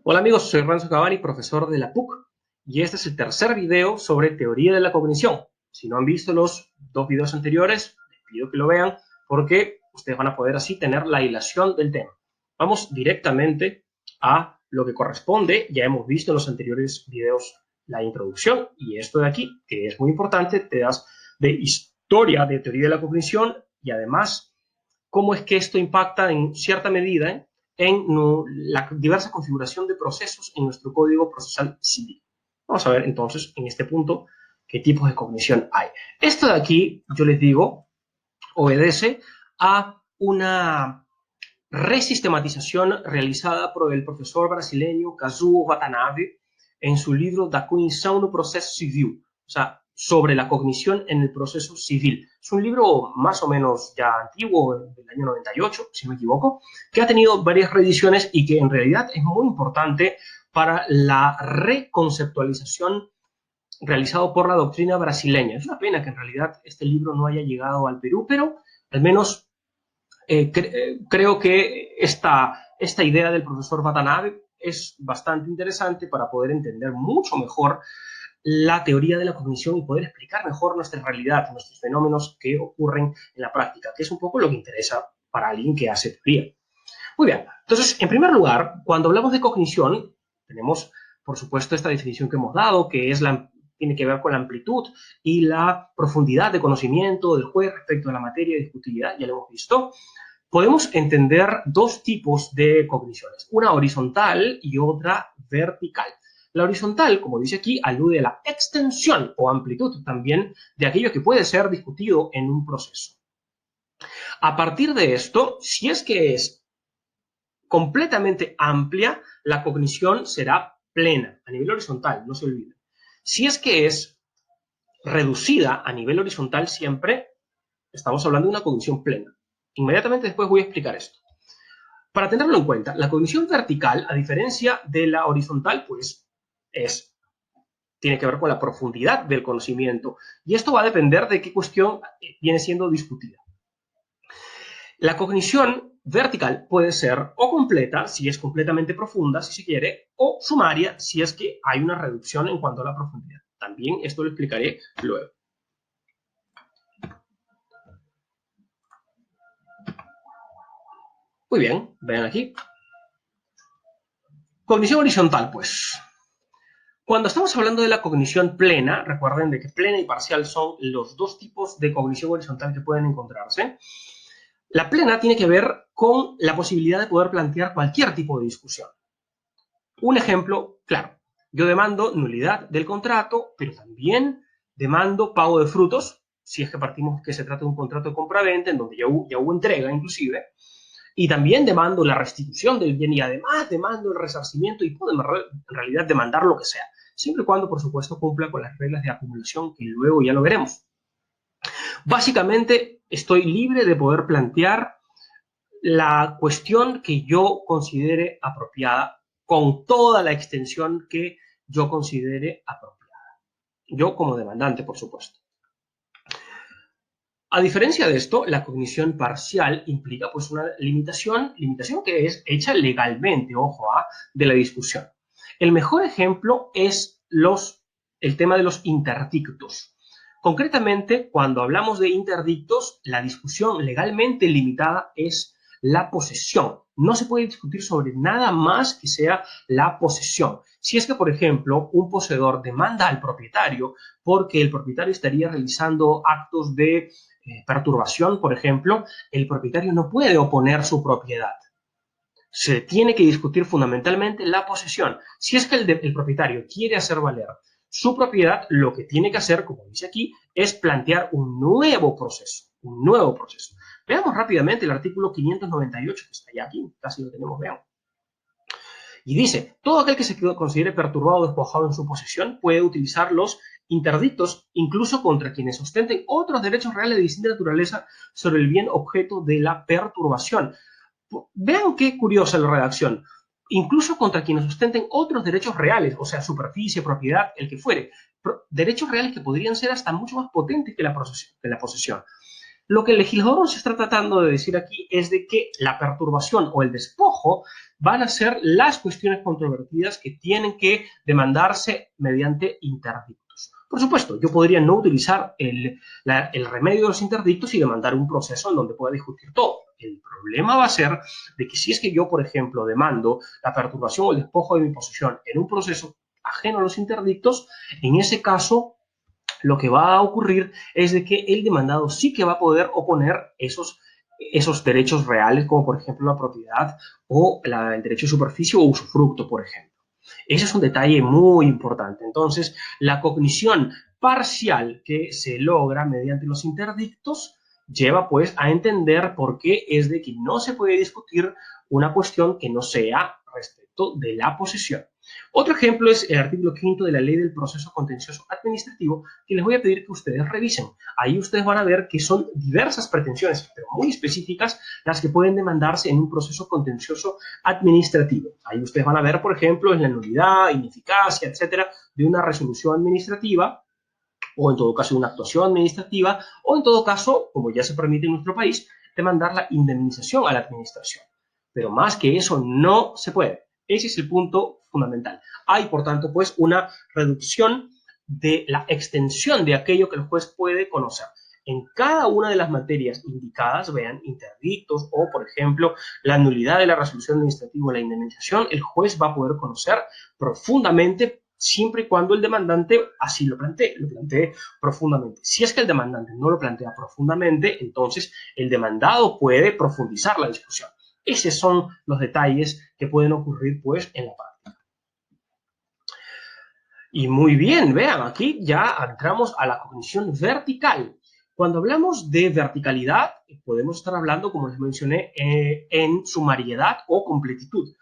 Hola amigos, soy Renzo Cavani, profesor de la PUC, y este es el tercer video sobre teoría de la cognición. Si no han visto los dos videos anteriores, les pido que lo vean porque ustedes van a poder así tener la hilación del tema. Vamos directamente a lo que corresponde. Ya hemos visto en los anteriores videos la introducción y esto de aquí, que es muy importante, te das de historia de teoría de la cognición y además cómo es que esto impacta en cierta medida en la diversa configuración de procesos en nuestro código procesal civil. Vamos a ver entonces en este punto qué tipos de cognición hay. Esto de aquí, yo les digo, obedece a una resistematización realizada por el profesor brasileño Kazuo Watanabe en su libro Da Cognição no Processo Civil, o sea, sobre la cognición en el proceso civil. Es un libro más o menos ya antiguo, del año 98, si no me equivoco, que ha tenido varias reediciones y que en realidad es muy importante para la reconceptualización realizado por la doctrina brasileña. Es una pena que en realidad este libro no haya llegado al Perú, pero al menos creo que esta idea del profesor Watanabe es bastante interesante para poder entender mucho mejor la teoría de la cognición y poder explicar mejor nuestra realidad, nuestros fenómenos que ocurren en la práctica, que es un poco lo que interesa para alguien que hace teoría. Muy bien, entonces, en primer lugar, cuando hablamos de cognición, tenemos, por supuesto, esta definición que hemos dado, que es tiene que ver con la amplitud y la profundidad de conocimiento del juez respecto a la materia de discutibilidad, ya lo hemos visto. Podemos entender dos tipos de cogniciones, una horizontal y otra vertical. La horizontal, como dice aquí, alude a la extensión o amplitud también de aquello que puede ser discutido en un proceso. A partir de esto, si es que es completamente amplia, la cognición será plena a nivel horizontal, no se olvide. Si es que es reducida a nivel horizontal siempre, estamos hablando de una cognición plena. Inmediatamente después voy a explicar esto. Para tenerlo en cuenta, la cognición vertical, a diferencia de la horizontal, pues tiene que ver con la profundidad del conocimiento. Y esto va a depender de qué cuestión viene siendo discutida. La cognición vertical puede ser o completa, si es completamente profunda, si se quiere, o sumaria, si es que hay una reducción en cuanto a la profundidad. También esto lo explicaré luego. Muy bien, vean aquí. Cognición horizontal, pues. Cuando estamos hablando de la cognición plena, recuerden de que plena y parcial son los dos tipos de cognición horizontal que pueden encontrarse. La plena tiene que ver con la posibilidad de poder plantear cualquier tipo de discusión. Un ejemplo, claro, yo demando nulidad del contrato, pero también demando pago de frutos, si es que partimos que se trata de un contrato de compra-venta, en donde ya hubo entrega inclusive, y también demando la restitución del bien y además demando el resarcimiento y puedo en realidad demandar lo que sea, siempre y cuando, por supuesto, cumpla con las reglas de acumulación que luego ya lo veremos. Básicamente, estoy libre de poder plantear la cuestión que yo considere apropiada con toda la extensión que yo considere apropiada. Yo como demandante, por supuesto. A diferencia de esto, la cognición parcial implica pues una limitación que es hecha legalmente, ojo, de la discusión. El mejor ejemplo es el tema de los interdictos. Concretamente, cuando hablamos de interdictos, la discusión legalmente limitada es la posesión. No se puede discutir sobre nada más que sea la posesión. Si es que, por ejemplo, un poseedor demanda al propietario porque el propietario estaría realizando actos de perturbación, por ejemplo, el propietario no puede oponer su propiedad. Se tiene que discutir fundamentalmente la posesión. Si es que el propietario quiere hacer valer su propiedad, lo que tiene que hacer, como dice aquí, es plantear un nuevo proceso. Un nuevo proceso. Veamos rápidamente el artículo 598, que está ya aquí, casi lo tenemos, veamos. Y dice, todo aquel que se considere perturbado o despojado en su posesión puede utilizar los interdictos incluso contra quienes ostenten otros derechos reales de distinta naturaleza sobre el bien objeto de la perturbación. Vean qué curiosa la redacción. Incluso contra quienes ostenten otros derechos reales, o sea, superficie, propiedad, el que fuere. Derechos reales que podrían ser hasta mucho más potentes que la posesión. Lo que el legislador nos está tratando de decir aquí es de que la perturbación o el despojo van a ser las cuestiones controvertidas que tienen que demandarse mediante interdictos. Por supuesto, yo podría no utilizar el remedio de los interdictos y demandar un proceso en donde pueda discutir todo. El problema va a ser de que si es que yo, por ejemplo, demando la perturbación o el despojo de mi posesión en un proceso ajeno a los interdictos, en ese caso lo que va a ocurrir es de que el demandado sí que va a poder oponer esos derechos reales, como por ejemplo la propiedad o el derecho de superficie o usufructo, por ejemplo. Ese es un detalle muy importante. Entonces, la cognición parcial que se logra mediante los interdictos lleva pues a entender por qué es de que no se puede discutir una cuestión que no sea respecto de la posesión. Otro ejemplo es el artículo 5 de la Ley del Proceso Contencioso Administrativo, que les voy a pedir que ustedes revisen. Ahí ustedes van a ver que son diversas pretensiones, pero muy específicas, las que pueden demandarse en un proceso contencioso administrativo. Ahí ustedes van a ver, por ejemplo, en la nulidad, ineficacia, etcétera, de una resolución administrativa, o en todo caso una actuación administrativa, o en todo caso, como ya se permite en nuestro país, demandar la indemnización a la administración. Pero más que eso no se puede. Ese es el punto fundamental. Hay, por tanto, pues una reducción de la extensión de aquello que el juez puede conocer. En cada una de las materias indicadas, vean, interdictos o, por ejemplo, la nulidad de la resolución administrativa o la indemnización, el juez va a poder conocer profundamente siempre y cuando el demandante así lo plantee profundamente. Si es que el demandante no lo plantea profundamente, entonces el demandado puede profundizar la discusión. Esos son los detalles que pueden ocurrir pues en la práctica. Y muy bien, vean, aquí ya entramos a la cognición vertical. Cuando hablamos de verticalidad, podemos estar hablando, como les mencioné, en sumariedad o completitud.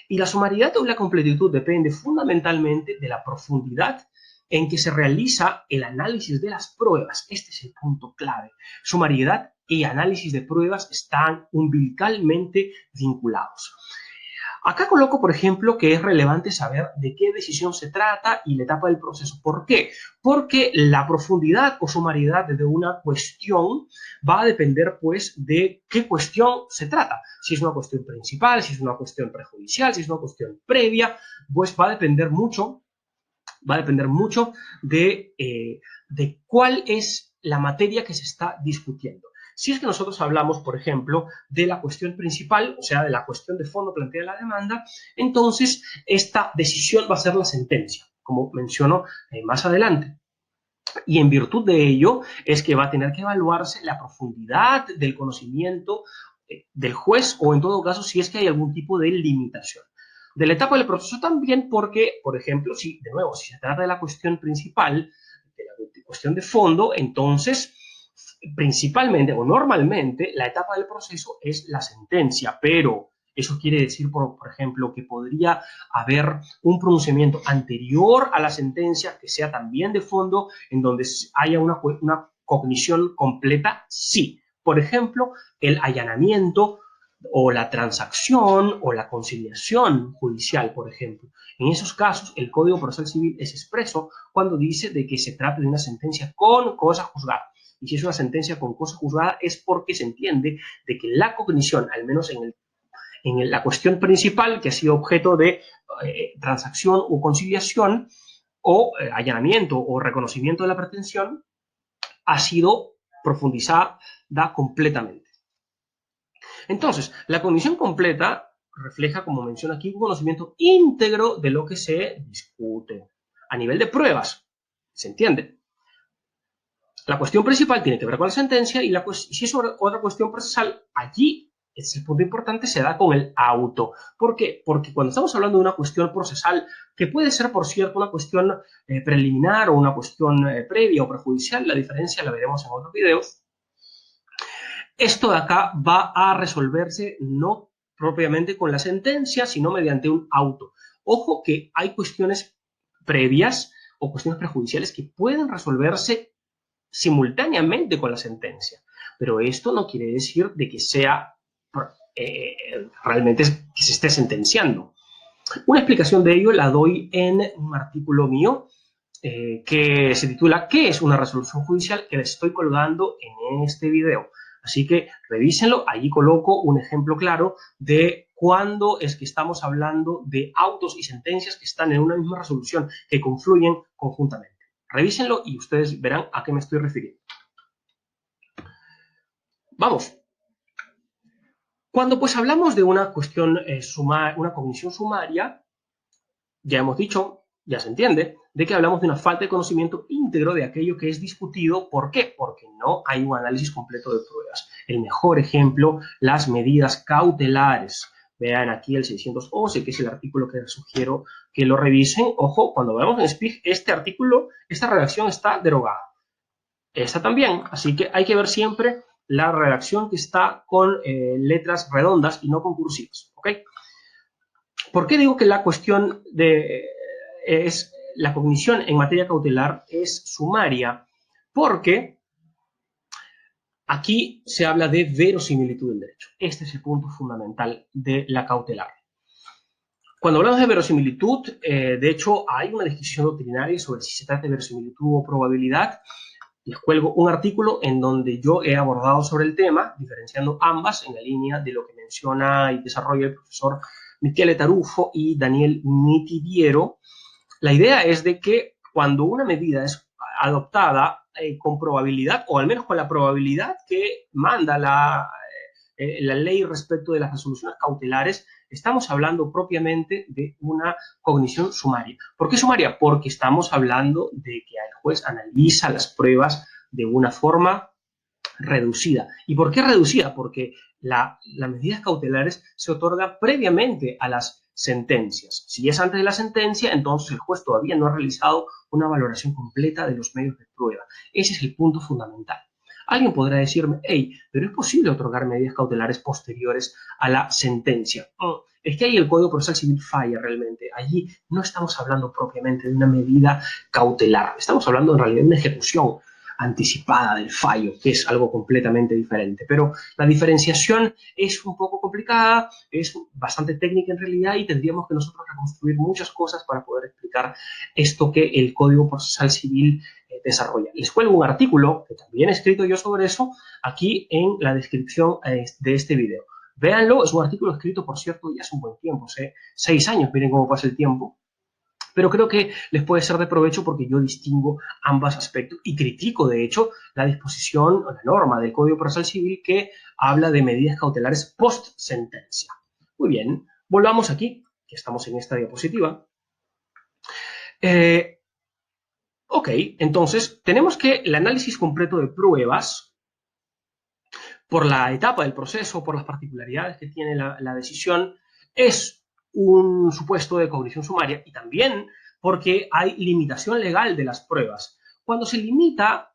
Y la sumariedad o la completitud depende fundamentalmente de la profundidad en que se realiza el análisis de las pruebas. Este es el punto clave. Sumariedad y análisis de pruebas están umbilicalmente vinculados. Acá coloco, por ejemplo, que es relevante saber de qué decisión se trata y la etapa del proceso. ¿Por qué? Porque la profundidad o sumariedad de una cuestión va a depender, pues, de qué cuestión se trata. Si es una cuestión principal, si es una cuestión prejudicial, si es una cuestión previa, pues va a depender mucho de cuál es la materia que se está discutiendo. Si es que nosotros hablamos, por ejemplo, de la cuestión principal, o sea, de la cuestión de fondo planteada en la demanda, entonces esta decisión va a ser la sentencia, como menciono más adelante. Y en virtud de ello es que va a tener que evaluarse la profundidad del conocimiento del juez o en todo caso si es que hay algún tipo de limitación. De la etapa del proceso también porque, por ejemplo, si se trata de la cuestión principal, de la cuestión de fondo, entonces principalmente o normalmente la etapa del proceso es la sentencia, pero eso quiere decir, por ejemplo, que podría haber un pronunciamiento anterior a la sentencia que sea también de fondo, en donde haya una cognición completa, sí. Por ejemplo, el allanamiento o la transacción o la conciliación judicial, por ejemplo. En esos casos, el Código Procesal Civil es expreso cuando dice de que se trata de una sentencia con cosa juzgada. Y si es una sentencia con cosa juzgada es porque se entiende de que la cognición, al menos en la cuestión principal, que ha sido objeto de transacción o conciliación o allanamiento o reconocimiento de la pretensión, ha sido profundizada completamente. Entonces, la cognición completa refleja, como menciona aquí, un conocimiento íntegro de lo que se discute a nivel de pruebas. ¿Se entiende? La cuestión principal tiene que ver con la sentencia y si es otra cuestión procesal, allí es el punto importante, se da con el auto. ¿Por qué? Porque cuando estamos hablando de una cuestión procesal, que puede ser, por cierto, una cuestión preliminar o una cuestión previa o prejudicial, la diferencia la veremos en otros videos, esto de acá va a resolverse no propiamente con la sentencia, sino mediante un auto. Ojo que hay cuestiones previas o cuestiones prejudiciales que pueden resolverse simultáneamente con la sentencia. Pero esto no quiere decir de que sea realmente que se esté sentenciando. Una explicación de ello la doy en un artículo mío que se titula ¿Qué es una resolución judicial? Que les estoy colgando en este video. Así que revísenlo, allí coloco un ejemplo claro de cuándo es que estamos hablando de autos y sentencias que están en una misma resolución, que confluyen conjuntamente. Revísenlo y ustedes verán a qué me estoy refiriendo. Vamos. Cuando pues hablamos de una cuestión una cognición sumaria, ya hemos dicho, ya se entiende, de que hablamos de una falta de conocimiento íntegro de aquello que es discutido. ¿Por qué? Porque no hay un análisis completo de pruebas. El mejor ejemplo, las medidas cautelares. Vean aquí el 611, que es el artículo que les sugiero que lo revisen. Ojo, cuando veamos en SPIG, este artículo, esta redacción está derogada. Esta también, así que hay que ver siempre la redacción que está con letras redondas y no con cursivas, ¿ok? ¿Por qué digo que la cuestión es la cognición en materia cautelar es sumaria? Porque aquí se habla de verosimilitud del derecho. Este es el punto fundamental de la cautelar. Cuando hablamos de verosimilitud, de hecho, hay una discusión doctrinaria sobre si se trata de verosimilitud o probabilidad. Les cuelgo un artículo en donde yo he abordado sobre el tema, diferenciando ambas en la línea de lo que menciona y desarrolla el profesor Michele Tarufo y Daniel Mitidiero. La idea es de que cuando una medida es adoptada con probabilidad, o al menos con la probabilidad que manda la ley respecto de las resoluciones cautelares, estamos hablando propiamente de una cognición sumaria. ¿Por qué sumaria? Porque estamos hablando de que el juez analiza las pruebas de una forma reducida. ¿Y por qué reducida? Porque las medidas cautelares se otorgan previamente a las sentencias. Si es antes de la sentencia, entonces el juez todavía no ha realizado una valoración completa de los medios de prueba. Ese es el punto fundamental. Alguien podrá decirme, hey, pero es posible otorgar medidas cautelares posteriores a la sentencia. Es que ahí el Código Procesal Civil falla realmente. Allí no estamos hablando propiamente de una medida cautelar. Estamos hablando en realidad de una ejecución anticipada del fallo, que es algo completamente diferente. Pero la diferenciación es un poco complicada, es bastante técnica en realidad y tendríamos que nosotros reconstruir muchas cosas para poder explicar esto que el Código Procesal Civil desarrolla. Les cuelgo un artículo que también he escrito yo sobre eso aquí en la descripción de este video. Véanlo, es un artículo escrito, por cierto, ya hace un buen tiempo, 6 años, miren cómo pasa el tiempo. Pero creo que les puede ser de provecho porque yo distingo ambos aspectos y critico, de hecho, la disposición o la norma del Código Procesal Civil que habla de medidas cautelares post-sentencia. Muy bien, volvamos aquí, que estamos en esta diapositiva. Ok, entonces tenemos que el análisis completo de pruebas, por la etapa del proceso, por las particularidades que tiene la decisión, es un supuesto de cognición sumaria y también porque hay limitación legal de las pruebas. Cuando se limita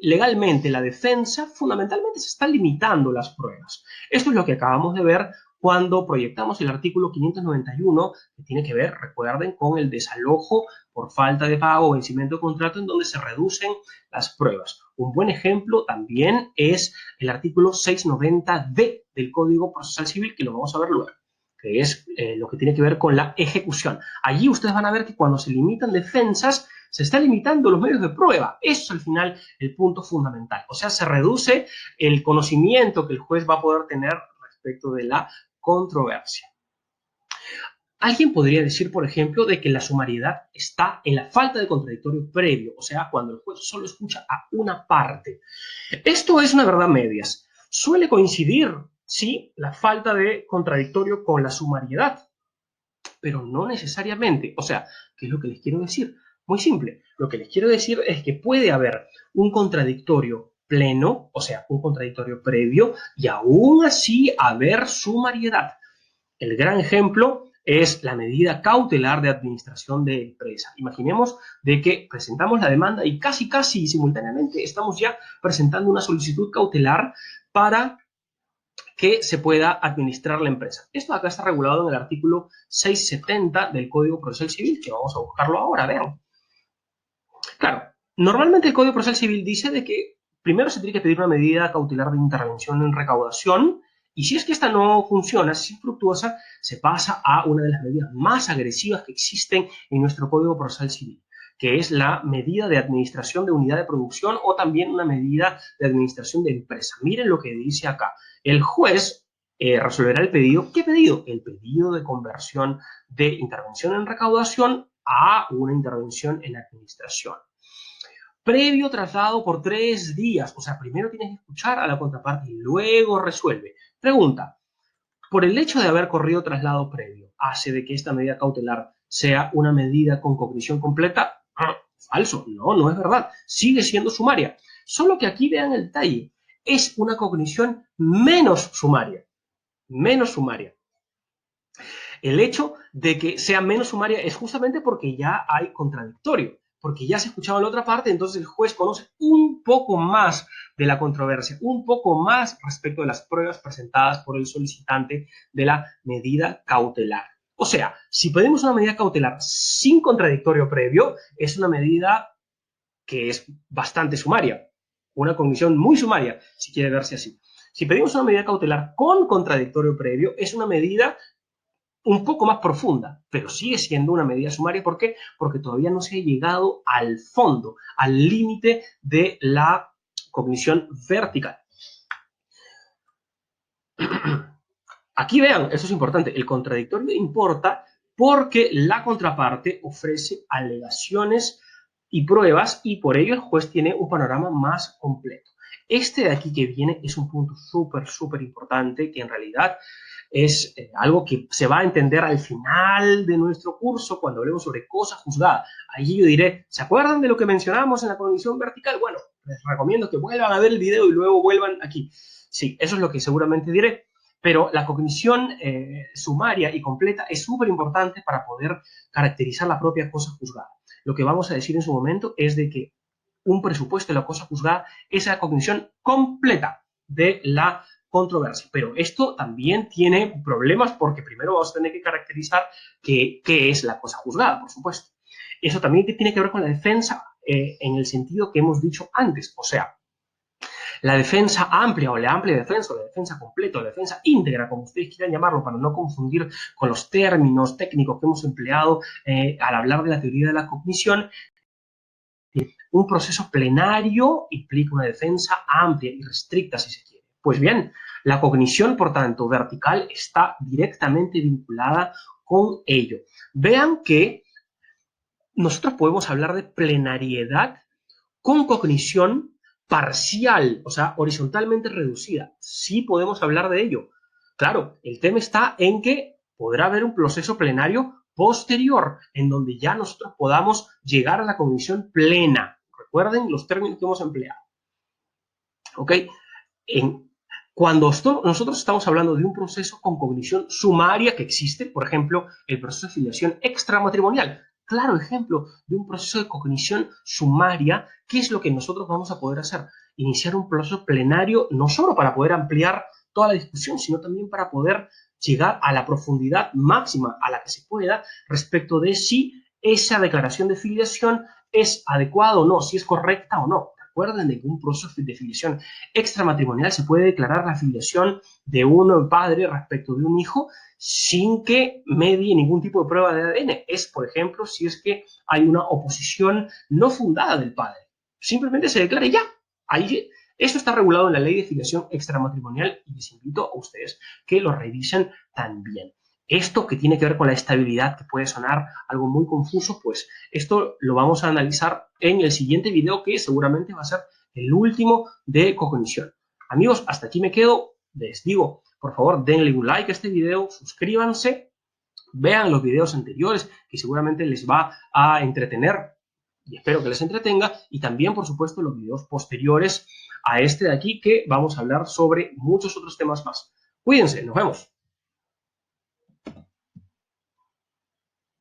legalmente la defensa, fundamentalmente se están limitando las pruebas. Esto es lo que acabamos de ver cuando proyectamos el artículo 591, que tiene que ver, recuerden, con el desalojo por falta de pago o vencimiento de contrato, en donde se reducen las pruebas. Un buen ejemplo también es el artículo 690D del Código Procesal Civil, que lo vamos a ver luego, que es lo que tiene que ver con la ejecución. Allí ustedes van a ver que cuando se limitan defensas, se está limitando los medios de prueba. Eso es al final el punto fundamental. O sea, se reduce el conocimiento que el juez va a poder tener respecto de la controversia. Alguien podría decir, por ejemplo, de que la sumariedad está en la falta de contradictorio previo, o sea, cuando el juez solo escucha a una parte. Esto es una verdad a medias. Suele coincidir, sí, la falta de contradictorio con la sumariedad, pero no necesariamente. O sea, ¿qué es lo que les quiero decir? Muy simple. Lo que les quiero decir es que puede haber un contradictorio pleno, o sea, un contradictorio previo, y aún así haber sumariedad. El gran ejemplo es la medida cautelar de administración de empresa. Imaginemos de que presentamos la demanda y casi simultáneamente estamos ya presentando una solicitud cautelar para que se pueda administrar la empresa. Esto acá está regulado en el artículo 670 del Código Procesal Civil, que vamos a buscarlo ahora, vean. Claro, normalmente el Código Procesal Civil dice de que primero se tiene que pedir una medida cautelar de intervención en recaudación, y si es que esta no funciona, si es infructuosa, se pasa a una de las medidas más agresivas que existen en nuestro Código Procesal Civil, que es la medida de administración de unidad de producción o también una medida de administración de empresa. Miren lo que dice acá. El juez resolverá el pedido. ¿Qué pedido? El pedido de conversión de intervención en recaudación a una intervención en administración. Previo traslado por 3 días. O sea, primero tienes que escuchar a la contraparte y luego resuelve. Pregunta. Por el hecho de haber corrido traslado previo, ¿hace de que esta medida cautelar sea una medida con cognición completa? Falso. No, no es verdad. Sigue siendo sumaria. Solo que aquí vean el detalle. Es una cognición menos sumaria. Menos sumaria. El hecho de que sea menos sumaria es justamente porque ya hay contradictorio, porque ya se ha escuchado en la otra parte, entonces el juez conoce un poco más de la controversia, un poco más respecto de las pruebas presentadas por el solicitante de la medida cautelar. O sea, si pedimos una medida cautelar sin contradictorio previo, es una medida que es bastante sumaria, una cognición muy sumaria, si quiere verse así. Si pedimos una medida cautelar con contradictorio previo, es una medida un poco más profunda, pero sigue siendo una medida sumaria. ¿Por qué? Porque todavía no se ha llegado al fondo, al límite de la cognición vertical. Aquí vean, eso es importante, el contradictorio importa porque la contraparte ofrece alegaciones y pruebas y por ello el juez tiene un panorama más completo. Este de aquí que viene es un punto súper importante que en realidad es algo que se va a entender al final de nuestro curso cuando hablemos sobre cosa juzgada. Allí yo diré, ¿se acuerdan de lo que mencionamos en la cognición vertical? Bueno, les recomiendo que vuelvan a ver el video y luego vuelvan aquí. Sí, eso es lo que seguramente diré. Pero la cognición sumaria y completa es súper importante para poder caracterizar la propia cosa juzgada. Lo que vamos a decir en su momento es de que un presupuesto de la cosa juzgada es la cognición completa de la controversia. Pero esto también tiene problemas porque primero vamos a tener que caracterizar qué es la cosa juzgada, por supuesto. Eso también tiene que ver con la defensa en el sentido que hemos dicho antes. O sea, la defensa amplia o la amplia defensa o la defensa completa o la defensa íntegra, como ustedes quieran llamarlo, para no confundir con los términos técnicos que hemos empleado al hablar de la teoría de la cognición. Un proceso plenario implica una defensa amplia y restricta, si se quiere. Pues bien, la cognición, por tanto, vertical está directamente vinculada con ello. Vean que nosotros podemos hablar de plenariedad con cognición parcial, o sea, horizontalmente reducida. Sí podemos hablar de ello. Claro, el tema está en que podrá haber un proceso plenario posterior, en donde ya nosotros podamos llegar a la cognición plena. Recuerden los términos que hemos empleado. ¿Ok? Cuando nosotros estamos hablando de un proceso con cognición sumaria que existe, por ejemplo, el proceso de filiación extramatrimonial, claro ejemplo de un proceso de cognición sumaria, ¿qué es lo que nosotros vamos a poder hacer? Iniciar un proceso plenario, no solo para poder ampliar toda la discusión, sino también para poder llegar a la profundidad máxima a la que se pueda respecto de si esa declaración de filiación es adecuada o no, si es correcta o no. Recuerden de que un proceso de filiación extramatrimonial se puede declarar la filiación de un padre respecto de un hijo sin que medie ningún tipo de prueba de ADN. Es, por ejemplo, si es que hay una oposición no fundada del padre. Simplemente se declara ya. Ahí, esto está regulado en la ley de filiación extramatrimonial y les invito a ustedes que lo revisen también. Esto que tiene que ver con la estabilidad, que puede sonar algo muy confuso, pues esto lo vamos a analizar en el siguiente video, que seguramente va a ser el último de cognición. Amigos, hasta aquí me quedo. Les digo, por favor, denle un like a este video, suscríbanse, vean los videos anteriores, que seguramente les va a entretener y espero que les entretenga, y también, por supuesto, los videos posteriores a este de aquí, que vamos a hablar sobre muchos otros temas más. Cuídense, nos vemos.